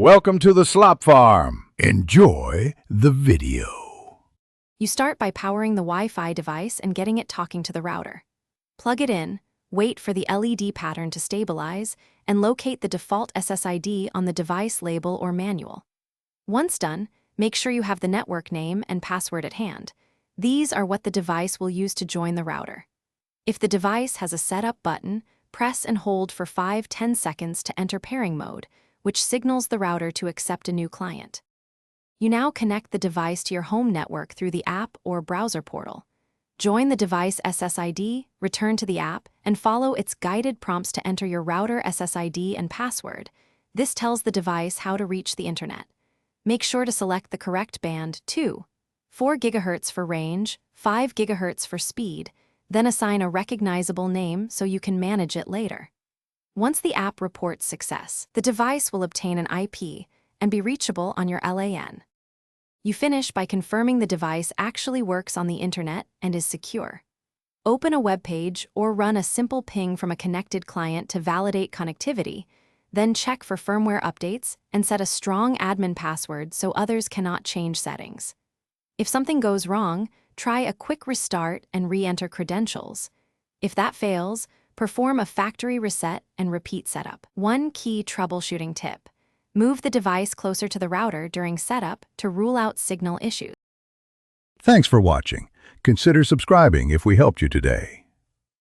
Welcome to the Slop Farm. Enjoy the video. You start by powering the Wi-Fi device and getting it talking to the router. Plug it in, wait for the LED pattern to stabilize, and locate the default SSID on the device label or manual. Once done, make sure you have the network name and password at hand. These are what the device will use to join the router. If the device has a setup button, press and hold for 5-10 seconds to enter pairing mode, which signals the router to accept a new client. You now connect the device to your home network through the app or browser portal. Join the device SSID, return to the app, and follow its guided prompts to enter your router SSID and password. This tells the device how to reach the internet. Make sure to select the correct band, too. 4 GHz for range, 5 GHz for speed, then assign a recognizable name so you can manage it later. Once the app reports success, the device will obtain an IP and be reachable on your LAN. You finish by confirming the device actually works on the internet and is secure. Open a web page or run a simple ping from a connected client to validate connectivity, then check for firmware updates and set a strong admin password so others cannot change settings. If something goes wrong, try a quick restart and re-enter credentials. If that fails, perform a factory reset and repeat setup. One key troubleshooting tip: move the device closer to the router during setup to rule out signal issues. Thanks for watching. Consider subscribing if we helped you today.